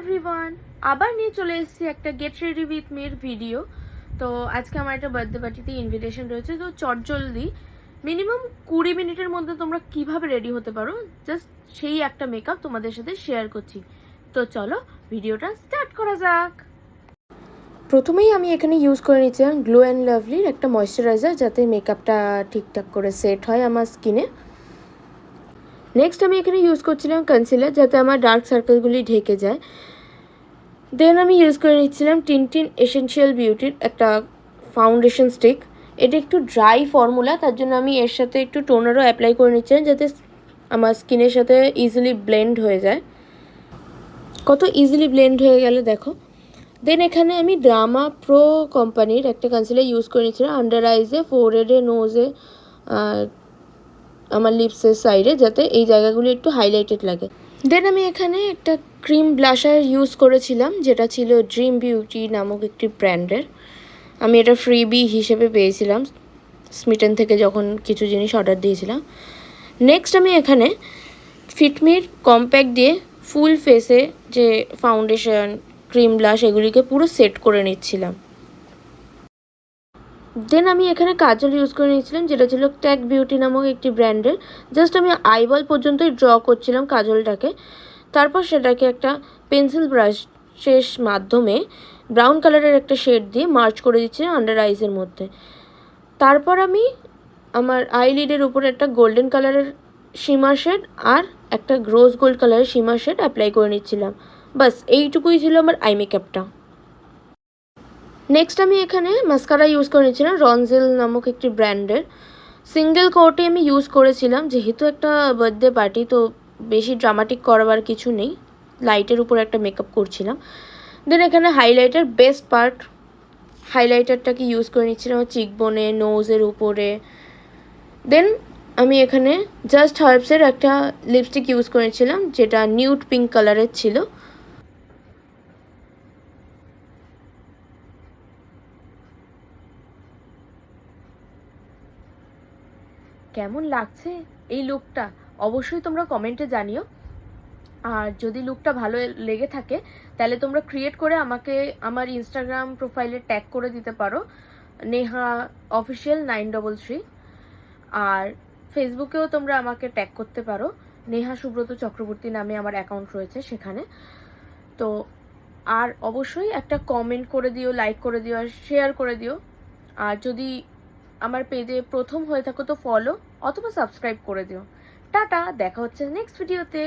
Everyone, আবার নিয়ে চলে এসেছি একটা get ready with Mir video. তো আজকে আমার একটা বার্থডে পার্টিতে ইনভিটেশন রয়েছে। তো চটজলদি মিনিমাম 20 মিনিটের মধ্যে তোমরা কিভাবে রেডি হতে পারো, জাস্ট সেই একটা মেকআপ তোমাদের সাথে শেয়ার করছি। তো চলো ভিডিওটা স্টার্ট করা যাক। প্রথমেই আমি এখানে ইউজ করে নিচ্ছিলাম গ্লো অ্যান্ড লাভলির একটা ময়শ্চারাইজার, যাতে মেকআপটা ঠিকঠাক করে সেট হয় আমার স্কিনে। নেক্সট আমি এখানে ইউজ করছিলাম কনসিলার, যাতে আমার ডার্ক সার্কেলগুলি ঢেকে যায়। দেন আমি ইউজ করে নিচ্ছিলাম টিনটিন এসেনশিয়াল বিউটির একটা ফাউন্ডেশন স্টিক। এটা একটু ড্রাই ফর্মুলা, তার জন্য আমি এর সাথে একটু টোনারও অ্যাপ্লাই করে নিচ্ছিলাম, যাতে আমার স্কিনের সাথে ইজিলি ব্লেন্ড হয়ে যায়। কত ইজিলি ব্লেন্ড হয়ে গেল দেখো। দেন এখানে আমি ড্রামা প্রো কোম্পানির একটা কনসিলার ইউজ করে নিচ্ছিলাম আন্ডার আইজে, ফোরহেডে, নোজে, আমার লিপসের সাইডে, যাতে এই জায়গাগুলো একটু হাইলাইটেড লাগে। দেন আমি এখানে একটা ক্রিম ব্লাশার ইউজ করেছিলাম, যেটা ছিল ড্রিম বিউটি নামক একটি ব্র্যান্ডের। আমি এটা ফ্রিবি হিসেবে পেয়েছিলাম স্মিটেন থেকে যখন কিছু জিনিস অর্ডার দিয়েছিলাম। নেক্সট আমি এখানে ফিটমির কম্প্যাক্ট দিয়ে ফুল ফেসে যে ফাউন্ডেশন, ক্রিম ব্লাশ এগুলিকে পুরো সেট করে নিচ্ছিলাম। দেন আমি এখানে কাজল ইউজ করে নিয়েছিলাম, যেটা ছিল ট্যাগ বিউটি নামক একটি ব্র্যান্ডের। জাস্ট আমি আইবল পর্যন্তই ড্র করছিলাম কাজলটাকে, তারপর সেটাকে একটা পেন্সিল ব্রাশের মাধ্যমে ব্রাউন কালারের একটা শেড দিয়ে মার্চ করে দিচ্ছি আন্ডার আইসের মধ্যে। তারপর আমি আমার আইলিডের উপরে একটা গোল্ডেন কালারের শিমার শেড আর একটা রোজ গোল্ড কালারের শিমার শেড অ্যাপ্লাই করে নিচ্ছিলাম। বাস এইটুকুই ছিল আমার আই মেকআপটা। নেক্সট আমি এখানে মাস্কারা ইউজ করে নিচ্ছিলাম রনজেল নামক একটি ব্র্যান্ডের। সিঙ্গেল কোটে আমি ইউজ করেছিলাম, যেহেতু একটা বার্থডে পার্টি, তো বেশি ড্রামাটিক করবার কিছু নেই, লাইটের উপর একটা মেকআপ করছিলাম। দেন এখানে হাইলাইটার বেস্ট পার্ট, হাইলাইটারটাকে ইউজ করে নিচ্ছিলাম চিকবোনে, নোজের উপরে। দেন আমি এখানে জাস্ট হার্বসের একটা লিপস্টিক ইউজ করেছিলাম, যেটা নিউড পিঙ্ক কালারের ছিল। কেমন লাগছে এই লুকটা অবশ্যই তোমরা কমেন্টে জানিও। আর যদি লুকটা ভালো লেগে থাকে তাহলে তোমরা ক্রিয়েট করে আমাকে আমার ইনস্টাগ্রাম প্রোফাইলে ট্যাগ করে দিতে পারো, নেহা অফিসিয়াল 933। আর ফেসবুকেও তোমরা আমাকে ট্যাগ করতে পারো, নেহা সুব্রত চক্রবর্তী নামে আমার অ্যাকাউন্ট রয়েছে সেখানে। তো আর অবশ্যই একটা কমেন্ট করে দিও, লাইক করে দিও আর শেয়ার করে দিও। আর যদি আমার পেজে প্রথম হয়ে থাকো তো ফলো অথবা সাবস্ক্রাইব করে দিও। টাটা, দেখা হচ্ছে নেক্সট ভিডিওতে।